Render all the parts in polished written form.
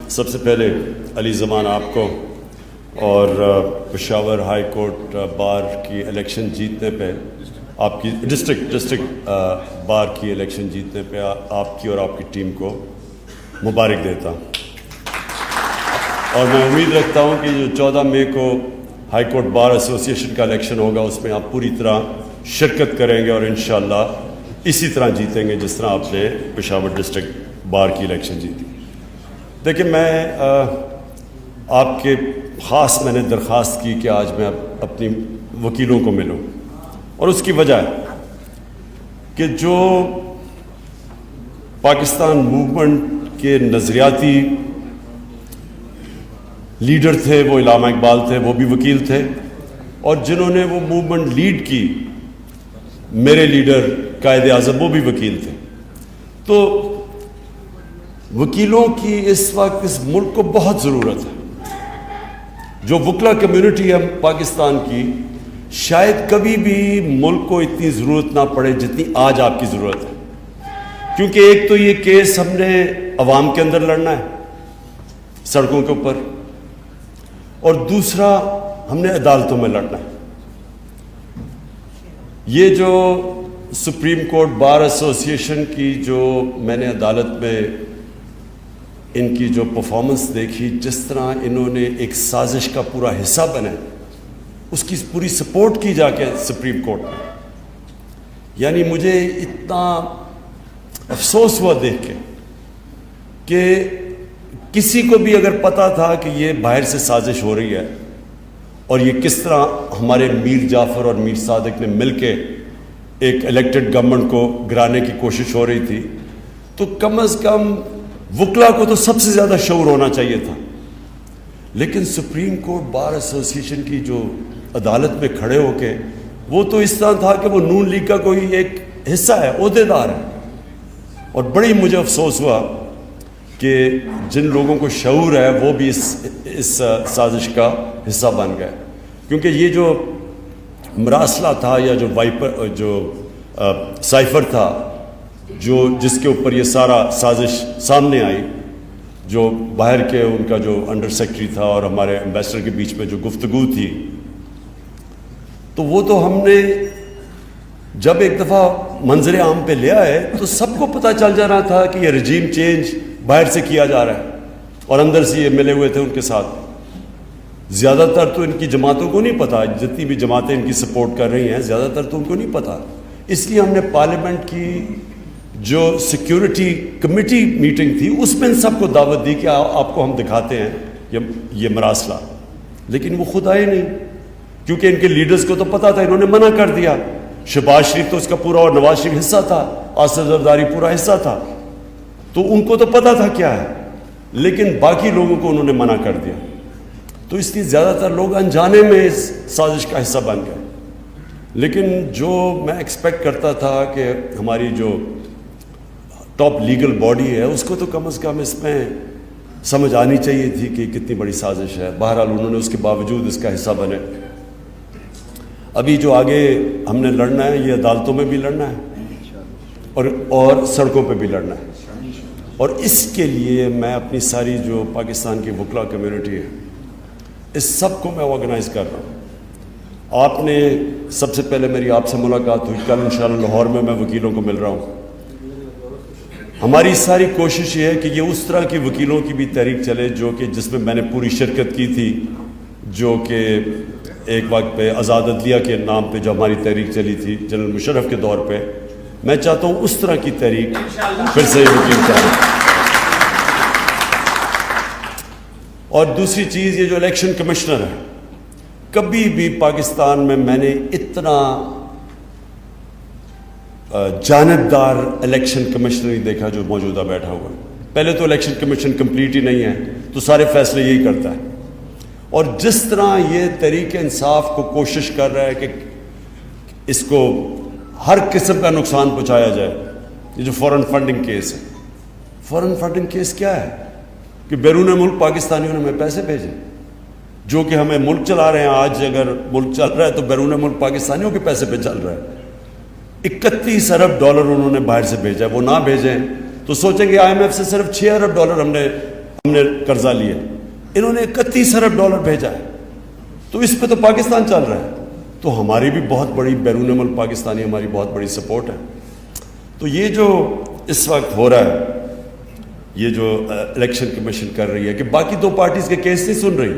سب سے پہلے علی زمان آپ کو اور پشاور ہائی کورٹ بار کی الیکشن جیتنے پہ آپ کی ڈسٹرکٹ بار کی الیکشن جیتنے پہ آپ کی اور آپ کی ٹیم کو مبارک دیتا ہوں، اور میں امید رکھتا ہوں کہ جو 14 مئی کو ہائی کورٹ بار ایسوسی ایشن کا الیکشن ہوگا اس میں آپ پوری طرح شرکت کریں گے اور انشاءاللہ اسی طرح جیتیں گے جس طرح آپ نے پشاور ڈسٹرکٹ بار کی الیکشن جیتی۔ دیکھیں، میں آپ کے میں نے درخواست کی کہ آج میں اپنی وکیلوں کو ملوں، اور اس کی وجہ ہے کہ جو پاکستان موومنٹ کے نظریاتی لیڈر تھے وہ علامہ اقبال تھے، وہ بھی وکیل تھے، اور جنہوں نے وہ موومنٹ لیڈ کی میرے لیڈر قائد اعظم وہ بھی وکیل تھے۔ تو وکیلوں کی اس وقت اس ملک کو بہت ضرورت ہے۔ جو وکلا کمیونٹی ہے پاکستان کی، شاید کبھی بھی ملک کو اتنی ضرورت نہ پڑے جتنی آج آپ کی ضرورت ہے، کیونکہ ایک تو یہ کیس ہم نے عوام کے اندر لڑنا ہے سڑکوں کے اوپر، اور دوسرا ہم نے عدالتوں میں لڑنا ہے۔ یہ جو سپریم کورٹ بار ایسوسی ایشن کی جو میں نے عدالت میں ان کی جو پرفارمنس دیکھی، جس طرح انہوں نے ایک سازش کا پورا حصہ بنے، اس کی پوری سپورٹ کی جا کے سپریم کورٹ میں، یعنی مجھے اتنا افسوس ہوا دیکھ کے کہ کسی کو بھی اگر پتا تھا کہ یہ باہر سے سازش ہو رہی ہے اور یہ کس طرح ہمارے میر جعفر اور میر صادق نے مل کے ایک الیکٹڈ گورنمنٹ کو گرانے کی کوشش ہو رہی تھی، تو کم از کم وکلا کو تو سب سے زیادہ شعور ہونا چاہیے تھا۔ لیکن سپریم کورٹ بار ایسوسی ایشن کی جو عدالت میں کھڑے ہو کے، وہ تو اس طرح تھا کہ وہ نون لیگ کا کوئی ایک حصہ ہے، عہدیدار ہے، اور بڑی مجھے افسوس ہوا کہ جن لوگوں کو شعور ہے وہ بھی اس سازش کا حصہ بن گئے، کیونکہ یہ جو مراسلہ تھا یا جو سائفر تھا جس کے اوپر یہ سارا سازش سامنے آئی، جو باہر کے ان کا جو انڈر سیکرٹری تھا اور ہمارے ایمبیسڈر کے بیچ میں جو گفتگو تھی، تو وہ تو ہم نے جب ایک دفعہ منظر عام پہ لے آئے تو سب کو پتہ چل جا رہا تھا کہ یہ رجیم چینج باہر سے کیا جا رہا ہے، اور اندر سے یہ ملے ہوئے تھے ان کے ساتھ۔ زیادہ تر تو ان کی جماعتوں کو نہیں پتہ، جتنی بھی جماعتیں ان کی سپورٹ کر رہی ہیں زیادہ تر تو ان کو نہیں پتہ، اس لیے ہم نے پارلیمنٹ کی جو سیکیورٹی کمیٹی میٹنگ تھی اس میں ان سب کو دعوت دی کہ آپ کو ہم دکھاتے ہیں یہ مراسلہ، لیکن وہ خود آئے نہیں، کیونکہ ان کے لیڈرز کو تو پتہ تھا، انہوں نے منع کر دیا۔ شہباز شریف تو اس کا پورا اور نواز شریف حصہ تھا، آصف زرداری پورا حصہ تھا، تو ان کو تو پتہ تھا کیا ہے، لیکن باقی لوگوں کو انہوں نے منع کر دیا، تو اس لیے زیادہ تر لوگ انجانے میں اس سازش کا حصہ بن گئے۔ لیکن جو میں ایکسپیکٹ کرتا تھا کہ ہماری جو ٹاپ لیگل باڈی ہے اس کو تو کم از کم اس میں سمجھ آنی چاہیے تھی کہ کتنی بڑی سازش ہے، بہرحال انہوں نے اس کے باوجود اس کا حصہ بنے۔ ابھی جو آگے ہم نے لڑنا ہے یہ عدالتوں میں بھی لڑنا ہے اور سڑکوں پہ بھی لڑنا ہے، اور اس کے لیے میں اپنی ساری جو پاکستان کی وکلا کمیونٹی ہے اس سب کو میں آرگنائز کر رہا ہوں۔ آپ نے سب سے پہلے میری آپ سے ملاقات ہوئی، کل انشاءاللہ لاہور میں وکیلوں کو مل رہا ہوں۔ ہماری ساری کوشش یہ ہے کہ یہ اس طرح کی وکیلوں کی بھی تحریک چلے جس میں نے پوری شرکت کی تھی، جو کہ ایک وقت پہ آزاد عدلیہ کے نام پہ جو ہماری تحریک چلی تھی جنرل مشرف کے دور پہ، میں چاہتا ہوں اس طرح کی تحریک پھر سے وکیل چاہے۔ اور دوسری چیز، یہ جو الیکشن کمشنر ہے، کبھی بھی پاکستان میں نے اتنا جانبدار الیکشن کمشنر نہیں دیکھا جو موجودہ بیٹھا ہوا ہے۔ پہلے تو الیکشن کمیشن کمپلیٹ ہی نہیں ہے، تو سارے فیصلے یہی کرتا ہے، اور جس طرح یہ تحریک انصاف کو کوشش کر رہا ہے کہ اس کو ہر قسم کا نقصان پہنچایا جائے، یہ جو فورن فنڈنگ کیس ہے، فورن فنڈنگ کیس کیا ہے کہ بیرون ملک پاکستانیوں نے ہمیں پیسے بھیجے، جو کہ ہمیں ملک چلا رہے ہیں۔ آج اگر ملک چل رہا ہے تو بیرون ملک پاکستانیوں کے پیسے پہ چل رہا ہے۔ 31 ارب ڈالر انہوں نے باہر سے بھیجا ہے، وہ نہ بھیجیں تو سوچیں گے آئی ایم ایف سے صرف 6 ارب ڈالر ہم نے ہم نے قرضہ لیا, انہوں نے 31 ارب ڈالر بھیجا ہے, تو اس پہ تو پاکستان چل رہا ہے, تو ہماری بھی بہت بڑی بیرون ملک پاکستانی ہماری بہت بڑی سپورٹ ہے. تو یہ جو اس وقت ہو رہا ہے, یہ جو الیکشن کمیشن کر رہی ہے کہ باقی دو پارٹیز کے کیس نہیں سن رہی,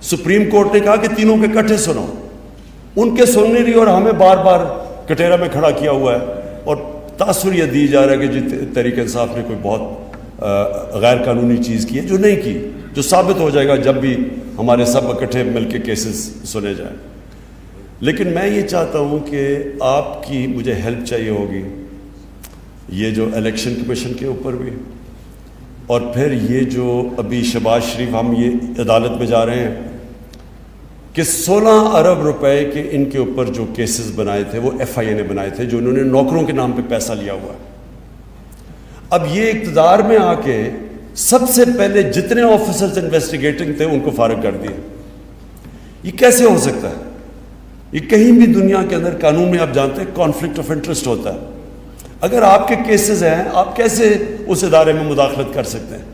سپریم کورٹ نے کہا کہ تینوں کے اکٹھے سنو, ان کے سن نہیں رہی اور ہمیں بار بار کٹہرا میں کھڑا کیا ہوا ہے, اور تاثر یہ دی جا رہا ہے کہ جی تحریک انصاف نے کوئی بہت غیر قانونی چیز کی ہے, جو نہیں کی, جو ثابت ہو جائے گا جب بھی ہمارے سب اکٹھے مل کے کیسز سنے جائیں. لیکن میں یہ چاہتا ہوں کہ آپ کی مجھے ہیلپ چاہیے ہوگی, یہ جو الیکشن کمیشن کے اوپر بھی, اور پھر یہ جو ابھی شہباز شریف ہم یہ عدالت میں جا رہے ہیں کہ 16 ارب روپے کے ان کے اوپر جو کیسز بنائے تھے وہ ایف آئی اے نے بنائے تھے, جو انہوں نے نوکروں کے نام پہ پیسہ لیا ہوا ہے. اب یہ اقتدار میں آ کے سب سے پہلے جتنے آفیسرز انویسٹیگیٹنگ تھے ان کو فارغ کر دیا. یہ کیسے ہو سکتا ہے؟ یہ کہیں بھی دنیا کے اندر قانون میں آپ جانتے ہیں کانفلکٹ آف انٹرسٹ ہوتا ہے. اگر آپ کے کیسز ہیں, آپ کیسے اس ادارے میں مداخلت کر سکتے ہیں؟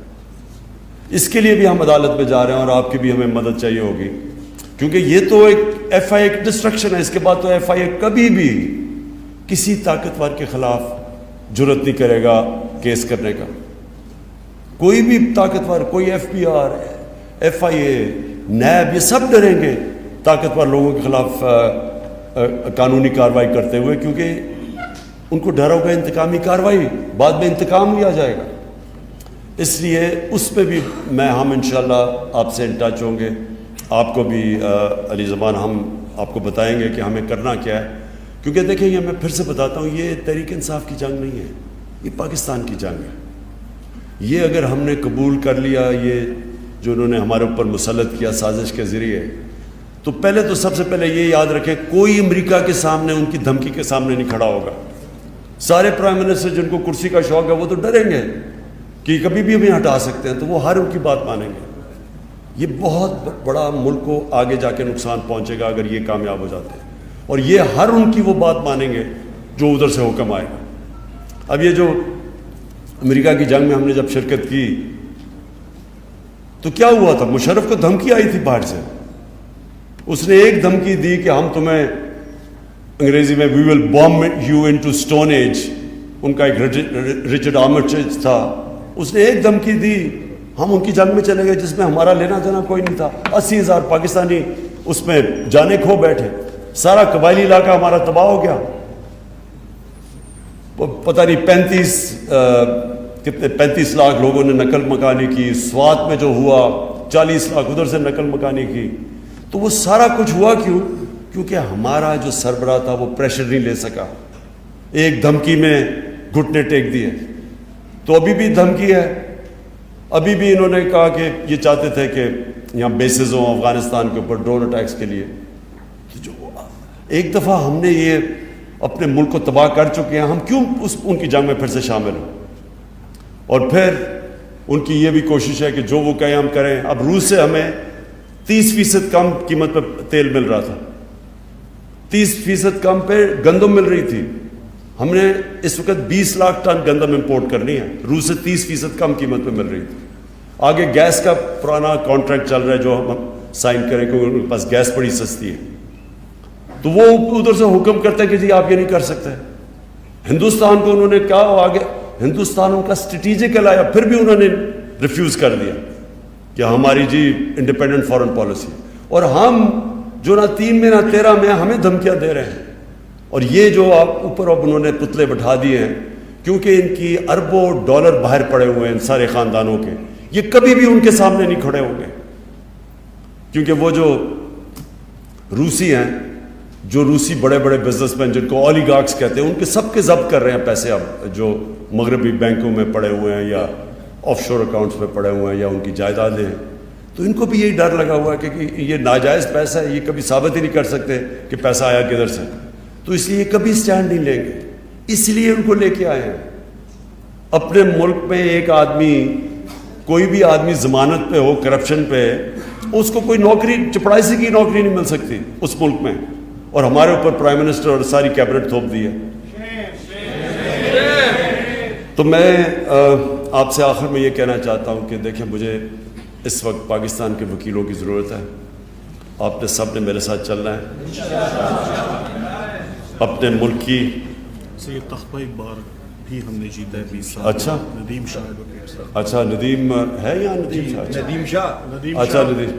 اس کے لیے بھی ہم عدالت میں جا رہے ہیں اور آپ کی بھی ہمیں مدد چاہیے ہوگی, کیونکہ یہ تو ایک ایف آئی اے ایک ڈسٹرکشن ہے. اس کے بعد تو ایف آئی اے کبھی بھی کسی طاقتور کے خلاف جرت نہیں کرے گا کیس کرنے کا. کوئی بھی طاقتور, کوئی F B R, F I A, NAB, یہ سب ڈریں گے طاقتور لوگوں کے خلاف قانونی کارروائی کرتے ہوئے, کیونکہ ان کو ڈر ہوگا انتقامی کارروائی, بعد میں انتقام بھی آ جائے گا. اس لیے اس پہ بھی ہم انشاءاللہ آپ سے ان ٹچ ہوں گے. آپ کو بھی علی زبان ہم آپ کو بتائیں گے کہ ہمیں کرنا کیا ہے, کیونکہ دیکھیں یہ میں پھر سے بتاتا ہوں, یہ تحریک انصاف کی جنگ نہیں ہے, یہ پاکستان کی جنگ ہے. یہ اگر ہم نے قبول کر لیا, یہ جو انہوں نے ہمارے اوپر مسلط کیا سازش کے ذریعے, تو پہلے تو سب سے پہلے یہ یاد رکھیں کوئی امریکہ کے سامنے, ان کی دھمکی کے سامنے نہیں کھڑا ہوگا. سارے پرائم منسٹر جن کو کرسی کا شوق ہے وہ تو ڈریں گے کہ کبھی بھی ہمیں ہٹا سکتے ہیں, تو وہ ہر ان کی بات مانیں گے. یہ بہت بڑا ملک کو آگے جا کے نقصان پہنچے گا اگر یہ کامیاب ہو جاتے ہیں, اور یہ ہر ان کی وہ بات مانیں گے جو ادھر سے حکم آئے گا. اب یہ جو امریکہ کی جنگ میں ہم نے جب شرکت کی تو کیا ہوا تھا؟ مشرف کو دھمکی آئی تھی باہر سے, اس نے ایک دھمکی دی کہ ہم تمہیں انگریزی میں we will bomb you into stone age, ان کا ایک رچرڈ آرمسٹیج تھا, اس نے ایک دھمکی دی, ہم ان کی جنگ میں چلے گئے جس میں ہمارا لینا دینا کوئی نہیں تھا. 80,000 پاکستانی اس میں جانے کھو بیٹھے, سارا قبائلی علاقہ ہمارا تباہ ہو گیا. پتہ نہیں 35 لاکھ لوگوں نے نقل مکانی کی, سوات میں جو ہوا 40 لاکھ ادھر سے نقل مکانی کی. تو وہ سارا کچھ ہوا کیوں؟ کیونکہ ہمارا جو سربراہ تھا وہ پریشر نہیں لے سکا, ایک دھمکی میں گھٹنے ٹیک دیے. تو ابھی بھی دھمکی ہے, ابھی بھی انہوں نے کہا کہ یہ چاہتے تھے کہ یہاں بیسز ہوں افغانستان کے اوپر ڈرون اٹیکس کے لیے. تو جو ایک دفعہ ہم نے یہ اپنے ملک کو تباہ کر چکے ہیں, ہم کیوں ان کی جنگ میں پھر سے شامل ہوں؟ اور پھر ان کی یہ بھی کوشش ہے کہ جو وہ کہیں ہم کریں. اب روس سے ہمیں 30% کم قیمت پہ تیل مل رہا تھا, 30% کم پہ گندم مل رہی تھی. ہم نے اس وقت 20 لاکھ ٹن گندم امپورٹ کرنی ہے, روس سے 30% کم قیمت پہ مل رہی تھی. آگے گیس کا پرانا کانٹریکٹ چل رہا ہے جو ہم سائن کریں, کیونکہ ان کے پاس گیس بڑی سستی ہے. تو وہ ادھر سے حکم کرتے ہیں کہ جی آپ یہ نہیں کر سکتے. ہندوستان کو انہوں نے کہا, آگے ہندوستان ان کا اسٹریٹجک لایا, پھر بھی انہوں نے ریفیوز کر دیا کہ ہماری جی انڈیپینڈنٹ فارن پالیسی. اور ہم جو نہ 3 میں نہ 13 میں ہمیں دھمکیاں دے رہے ہیں. اور یہ جو آپ اوپر اب انہوں نے پتلے بٹھا دیے ہیں, کیونکہ ان کی اربوں ڈالر باہر پڑے ہوئے ہیں ان سارے خاندانوں کے, یہ کبھی بھی ان کے سامنے نہیں کھڑے ہوں گے. کیونکہ وہ جو روسی ہیں, جو روسی بڑے بڑے بزنس مین جن کو اولیگارکس کہتے ہیں, ان کے سب کے ضبط کر رہے ہیں پیسے اب جو مغربی بینکوں میں پڑے ہوئے ہیں یا آف شور اکاؤنٹس میں پڑے ہوئے ہیں یا ان کی جائیدادیں ہیں. تو ان کو بھی یہی ڈر لگا ہوا ہے کہ یہ ناجائز پیسہ ہے, یہ کبھی ثابت ہی نہیں کر سکتے کہ پیسہ آیا کدھر سے. تو اس لیے یہ کبھی سٹینڈ نہیں لیں گے, اس لیے ان کو لے کے آئے ہیں. اپنے ملک میں ایک آدمی, کوئی بھی آدمی ضمانت پہ ہو کرپشن پہ, اس کو کوئی نوکری, چپڑاسی کی نوکری نہیں مل سکتی اس ملک میں, اور ہمارے اوپر پرائم منسٹر اور ساری کیبنٹ تھوپ دی ہے. تو میں آپ سے آخر میں یہ کہنا چاہتا ہوں کہ دیکھیں, مجھے اس وقت پاکستان کے وکیلوں کی ضرورت ہے. آپ نے سب نے میرے ساتھ چلنا ہے. اپنے ملک کی یہ تختہ ایک بار بھی ہم نے جیتا ہے 20 سال. اچھا ندیم شاہ. اچھا ندیم ہے یا ندیم شاہ؟ ندیم شاہ. اچھا ندیم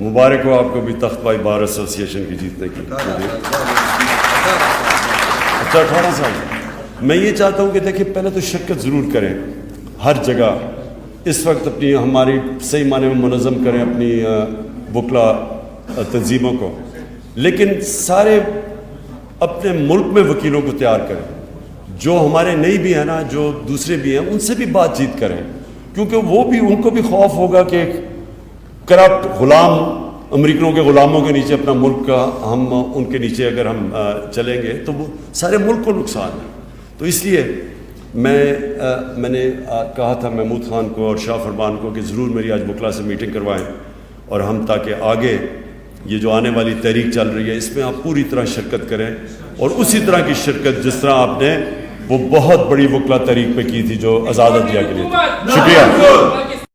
مبارک ہو آپ کو بھی تخت بھائی بار ایسوسیشن کی جیتنے کی. اچھا 18 سال. میں یہ چاہتا ہوں کہ دیکھیں پہلے تو شرکت ضرور کریں ہر جگہ. اس وقت اپنی ہماری صحیح معنی میں منظم کریں اپنی وکلا تنظیموں کو, لیکن سارے اپنے ملک میں وکیلوں کو تیار کریں. جو ہمارے نہیں بھی ہیں نا, جو دوسرے بھی ہیں, ان سے بھی بات چیت کریں, کیونکہ وہ بھی ان کو بھی خوف ہوگا کہ کرپٹ غلام امریکنوں کے غلاموں کے نیچے اپنا ملک کا ہم ان کے نیچے اگر ہم چلیں گے تو وہ سارے ملک کو نقصان ہے. تو اس لیے میں نے کہا تھا محمود خان کو اور شاہ فرمان کو کہ ضرور میری آج وکلا سے میٹنگ کروائیں, اور ہم تاکہ آگے یہ جو آنے والی تحریک چل رہی ہے اس میں آپ پوری طرح شرکت کریں, اور اسی طرح کی شرکت جس طرح آپ نے وہ بہت بڑی وکلا تحریک پہ کی تھی جو آزاد انڈیا کے لیے. شکریہ.